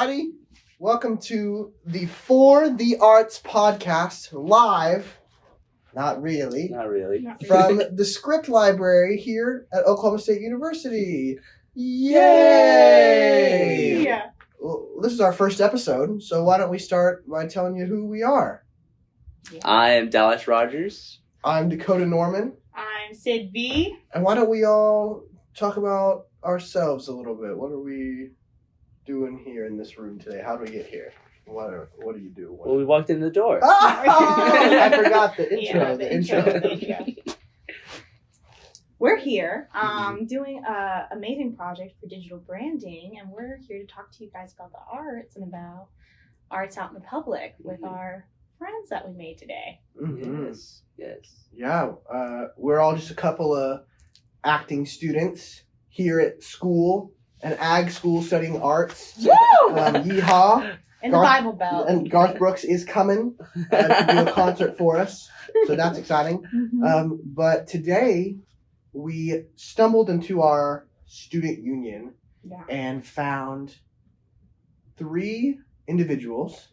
everybody. Welcome to the For the Arts podcast, live, not really, from the script library here at Oklahoma State University. Yay! Yeah. Well, this is our first episode, so why don't we start by telling you who we are. I am Dallas Rogers. I'm Dakota Norman. I'm Sid V. And why don't we all talk about ourselves a little bit? What are we doing here in this room today? How do we get here? What do you do? Well, we walked in the door. Oh, I forgot the intro. Yeah, the intro. We're here doing an amazing project for digital branding, and we're here to talk to you guys about the arts and about arts out in the public with our friends that we made today. Mm-hmm. Yes. Yeah, we're all just a couple of acting students here at school, an ag school studying arts. Woo! Yeehaw! In the Bible Belt. And Garth Brooks is coming to do a concert for us, so that's exciting. Mm-hmm. But today, we stumbled into our student union and found 3 individuals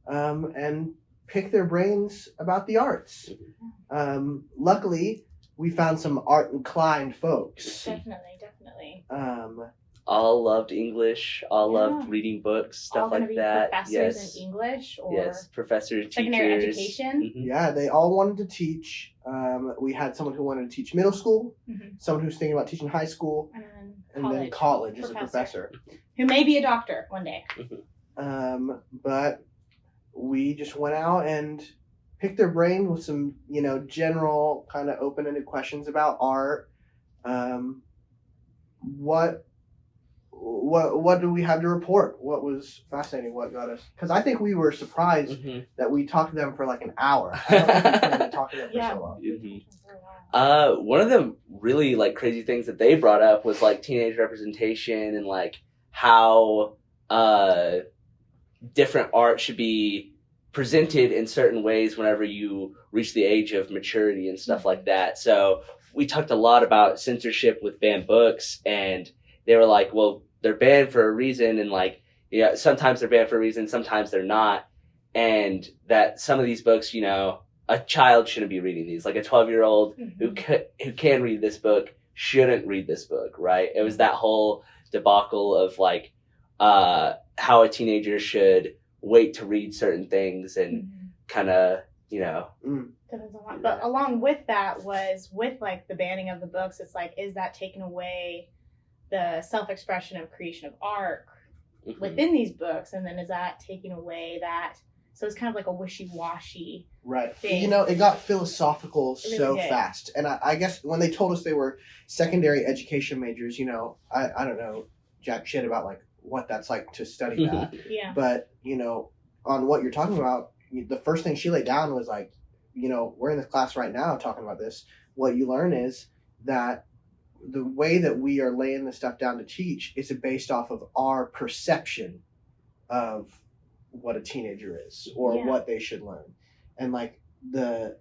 and picked their brains about the arts. Luckily, we found some art-inclined folks. Definitely. All loved English. All loved reading books, stuff all gonna like be that. Professors in English or professors, secondary teachers. education. Mm-hmm. Yeah, they all wanted to teach. We had someone who wanted to teach middle school, someone who's thinking about teaching high school, and then college as a professor. Who may be a doctor one day. But we just went out and picked their brain with some, general kind of open-ended questions about art. What do we have to report? What was fascinating? What got us? Because I think we were surprised that we talked to them for like an hour. I don't think we planned to talk to them for so long. One of the really crazy things that they brought up was teenage representation and how different art should be presented in certain ways whenever you reach the age of maturity and stuff like that. So we talked a lot about censorship with banned books, and they were like, well, they're banned for a reason, and sometimes they're banned for a reason, sometimes they're not, and that some of these books, a child shouldn't be reading these. Like a 12-year-old who can read this book shouldn't read this book, right? It was that whole debacle of how a teenager should wait to read certain things and kind of, But along with that was with the banning of the books, it's is that taking away the self-expression of creation of art within these books, and then is that taking away that? So it's kind of like a wishy-washy thing. It got philosophical so fast, and I guess when they told us they were secondary education majors, I don't know jack shit about what that's like to study that. Yeah. But on what you're talking about, the first thing she laid down was we're in this class right now talking about this. What you learn is that the way that we are laying this stuff down to teach is based off of our perception of what a teenager is or what they should learn. And the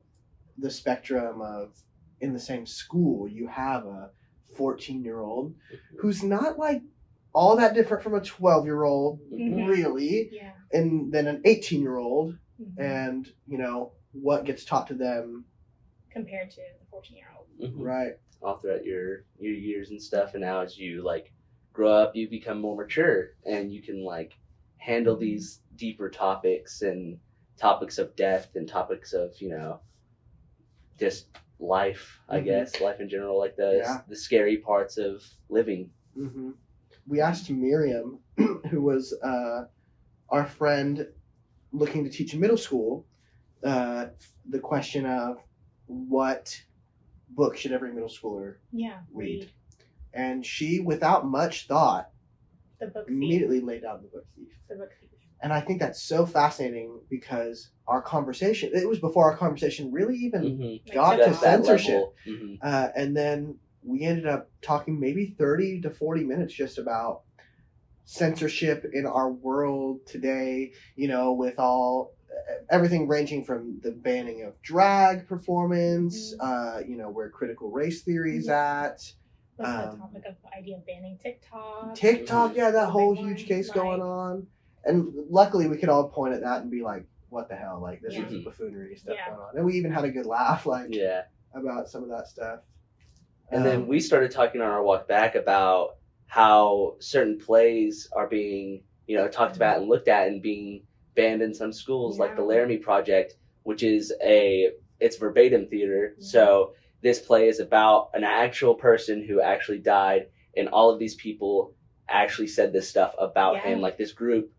spectrum of in the same school, you have a 14-year-old who's not all that different from a 12-year-old, really. Yeah. And then an 18-year-old, and what gets taught to them compared to the 14-year-old. Right. All throughout your years and stuff, and now as you grow up, you become more mature, and you can handle these deeper topics and topics of death and topics of just life, I guess, life in general, the scary parts of living. We asked Miriam, who was our friend looking to teach middle school, the question of what book should every middle schooler read. And she, without much thought, immediately laid down The Book Thief. And I think that's so fascinating because our conversation, it was before our conversation really even got to censorship. And then we ended up talking maybe 30 to 40 minutes just about censorship in our world today, with everything ranging from the banning of drag performance, where critical race theory is at, What's the topic of the idea of banning TikTok? TikTok, yeah, that whole Big huge one, case like- going on. And luckily we could all point at that and be like, what the hell? Like, this is buffoonery stuff Yeah. going on. And we even had a good laugh, like, Yeah. about some of that stuff. And then we started talking on our walk back about how certain plays are being, talked about and looked at and being banned in some schools, like the Yeah. Laramie Project, which is it's verbatim theater. Yeah. So this play is about an actual person who actually died, and all of these people actually said this stuff about Yeah. him. Like, this group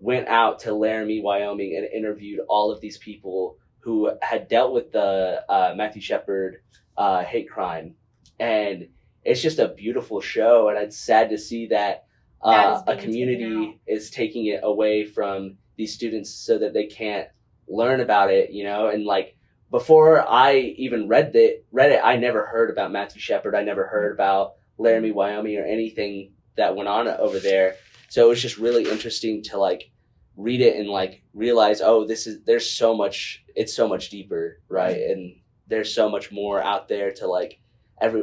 went out to Laramie, Wyoming, and interviewed all of these people who had dealt with the Matthew Shepard hate crime. And it's just a beautiful show, and it's sad to see that That is a being taken community is taking it away from these students so that they can't learn about it, and like, before I even read it, I never heard about Matthew Shepard. I never heard about Laramie, Wyoming, or anything that went on over there. So it was just really interesting to like read it and like realize, oh, there's so much, it's so much deeper, right? And there's so much more out there to like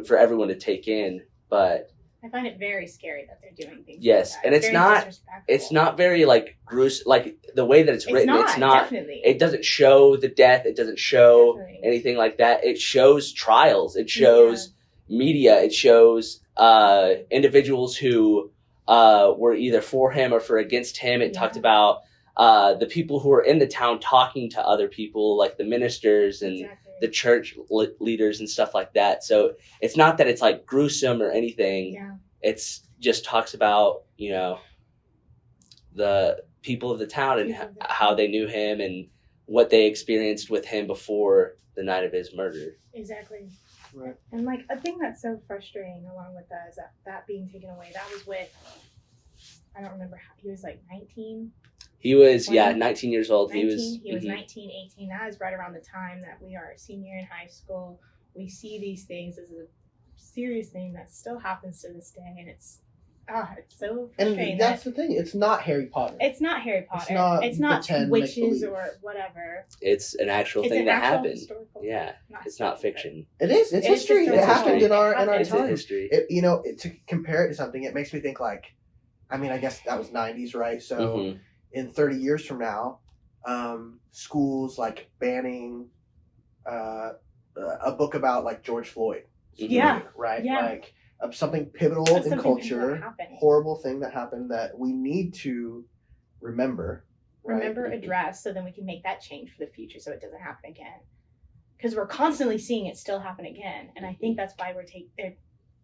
for everyone to take in. But I find it very scary that they're doing things. yes, like that. and it's very not disrespectful. very like gruesome, like the way that it's written. It's not. Definitely. It doesn't show the death. It doesn't show Definitely. anything like that. It shows trials. It shows media. It shows individuals who were either for him or for against him. It talked about the people who were in the town talking to other people, like the ministers and the church leaders and stuff like that. So it's not that it's like gruesome or anything. Yeah. It's just talks about, the people of the town and how they knew him and what they experienced with him before the night of his murder. Exactly. Right. And like a thing that's so frustrating along with that is that being taken away. That was with, I don't remember how, he was like 19. He was, 20? 19 years old. 19, He was 19, 18. That is right around the time that we are a senior in high school. We see these things as a serious thing that still happens to this day, and it's so frustrating. And that's the thing. It's not Harry Potter. It's not Harry Potter. It's not pretend witches make-believe. or whatever. It's an actual It's thing an that actual happened. historical Yeah, thing, it's not fiction. It is. It's It is history. It historical. happened in our It's a time. history. To compare it to something, it makes me think like, I mean, I guess that was 90s, right? So Mhm. in 30 years from now, schools like banning a book about like George Floyd. Yeah. Right? Yeah. Like something pivotal That's in something culture, that happened. horrible thing that happened that we need to remember. Right? Remember, address, so then we can make that change for the future so it doesn't happen again. Because we're constantly seeing it still happen again. And I think that's why we're taking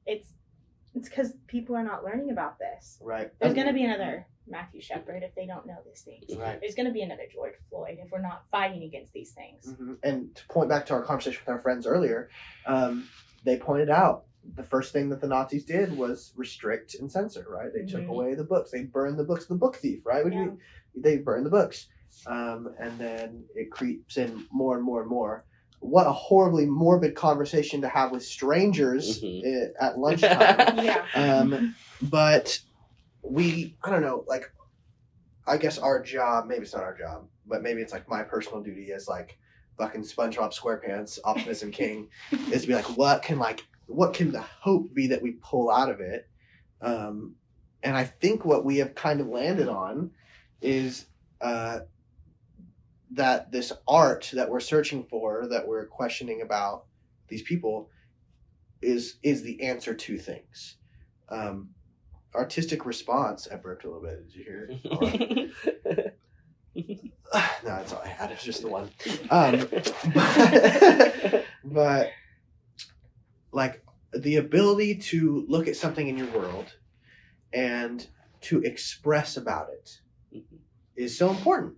it's because people are not learning about this. Right. There's going to be another Matthew Shepard if they don't know these things. Right. There's going to be another George Floyd if we're not fighting against these things. Mm-hmm. And to point back to our conversation with our friends earlier, they pointed out the first thing that the Nazis did was restrict and censor, right? They took Mhm. away the books. They burned the books. The book thief, right? What do you mean? They burned the books. And then it creeps in more and more and more. What a horribly morbid conversation to have with strangers at lunchtime. Yeah. But I don't know, like, I guess our job, maybe it's not our job, but maybe it's like my personal duty as like fucking SpongeBob SquarePants, Optimism King, is to be like, what can the hope be that we pull out of it? And I think what we have kind of landed on is that this art that we're searching for, that we're questioning about these people, is the answer to things. Artistic response. I burped a little bit. Did you hear it? No, that's all I had. It was just the one. But like the ability to look at something in your world and to express about it is so important.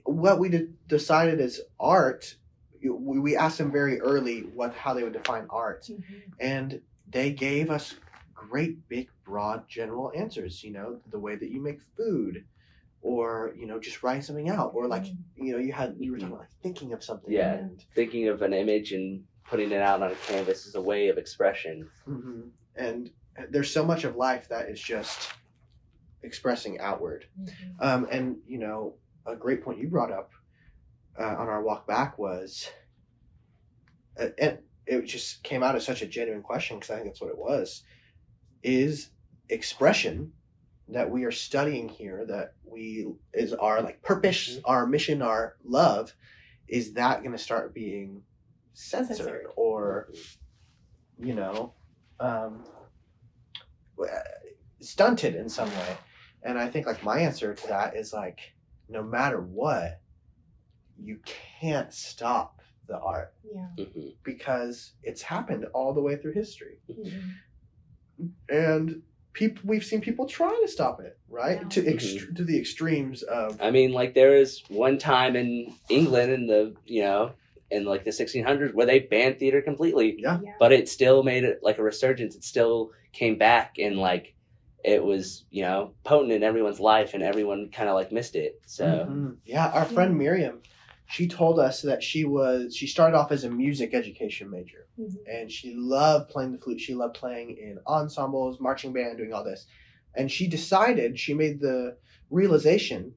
What we decided as art, we asked them very early how they would define art, and they gave us great big broad general answers. The way that you make food, or just writing something out, or like you were talking about like thinking of something. Yeah, and thinking of an image and putting it out on a canvas is a way of expression. And there's so much of life that is just expressing outward. And a great point you brought up on our walk back was, and it just came out as such a genuine question, because I think that's what it was. is expression that we are studying here, that is our like purpose, our mission, our love, is that going to start being censored or, you know, stunted in some way? And I think like my answer to that is like, no matter what, you can't stop the art because it's happened all the way through history. And we've seen people try to stop it, right? To the extremes of. I mean, like there was one time in England in the in like the 1600s where they banned theater completely. Yeah. But it still made it like a resurgence. It still came back and like it was potent in everyone's life and everyone kind of like missed it. So yeah, our friend Miriam, she told us that she started off as a music education major, and she loved playing the flute. She loved playing in ensembles, marching band, doing all this. And she made the realization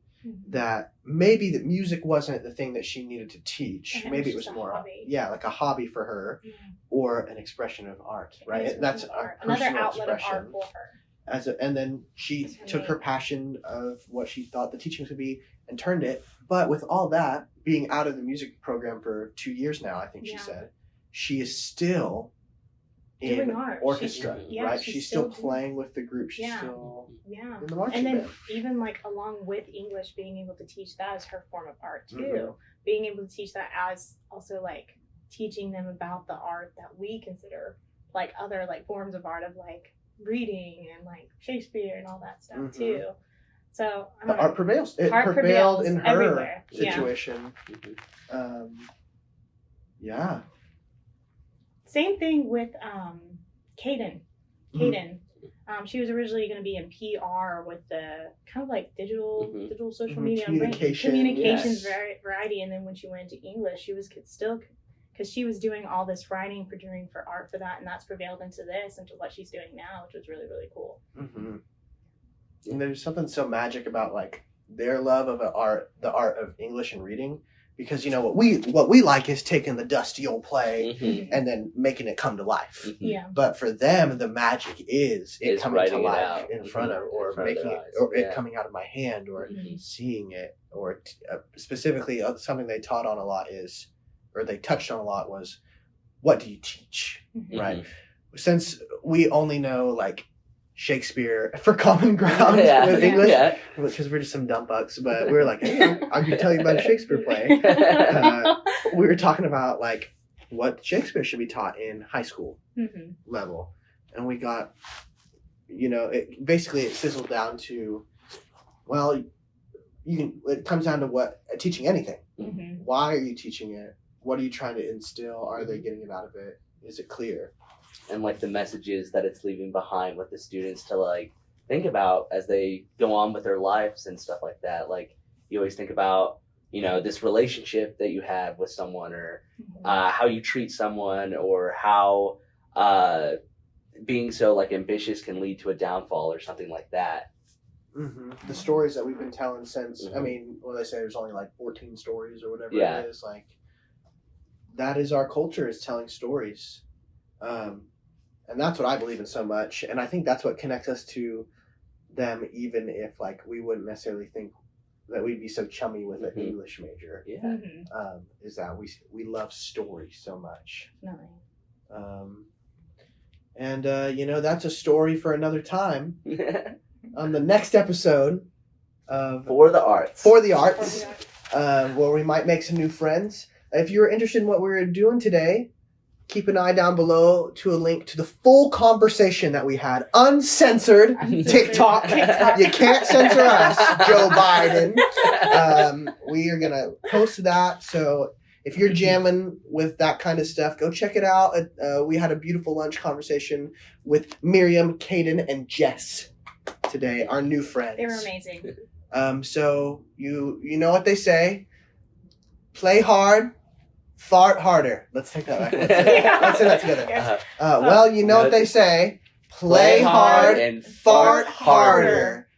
that maybe that music wasn't the thing that she needed to teach. Maybe it was more, like a hobby for her, or an expression of art, right? That's another outlet of art for her. And then she took her passion of what she thought the teachings would be and turned it. But with all that, being out of the music program for 2 years now, I think she said, she is still in orchestra, right? She's still playing with the group. She's still in the marching band. And then even like along with English, being able to teach that as her form of art too. Being able to teach that as also like teaching them about the art that we consider like other like forms of art of like reading and like Shakespeare and all that stuff too. So the art prevails. It prevailed in her everywhere. Situation. Yeah. Same thing with Kaden. She was originally going to be in PR with the kind of like digital social media communications variety, and then when she went into English, she was still, because she was doing all this writing for art for that, and that's prevailed into what she's doing now, which was really, really cool. And there's something so magic about like their love of the art of English and reading, because what we like is taking the dusty old play and then making it come to life. But for them, the magic is it coming to life in front of, or making it, or it coming out of my hand, or seeing it, or specifically something they taught on a lot is, or they touched on a lot was, what do you teach, right? Since we only know like Shakespeare for common ground with English, because we're just some dumb bucks, but we were like, hey, I can tell you about a Shakespeare play. We were talking about like what Shakespeare should be taught in high school level, and we got, it sizzled down to, well, it comes down to what teaching anything. Why are you teaching it? What are you trying to instill? Are they getting it out of it? Is it clear? And like the messages that it's leaving behind with the students to like think about as they go on with their lives and stuff like that. Like you always think about, this relationship that you have with someone, or how you treat someone, or how being so like ambitious can lead to a downfall or something like that. The stories that we've been telling since, I mean, when they say there's only like 14 stories or whatever it is, like that is our culture, is telling stories. And that's what I believe in so much. And I think that's what connects us to them, even if like we wouldn't necessarily think that we'd be so chummy with an English major. Is that we love stories so much. And that's a story for another time. On the next episode of For the Arts, where we might make some new friends. If you're interested in what we're doing today, keep an eye down below to a link to the full conversation that we had, uncensored. TikTok. You can't censor us, Joe Biden. We are going to post that. So if you're jamming with that kind of stuff, go check it out. We had a beautiful lunch conversation with Miriam, Kaden, and Jess today, our new friends. They were amazing. So you know what they say. Play hard. Fart harder. Let's take that back. Let's say that together. Well, you know what they say. Play hard and fart harder.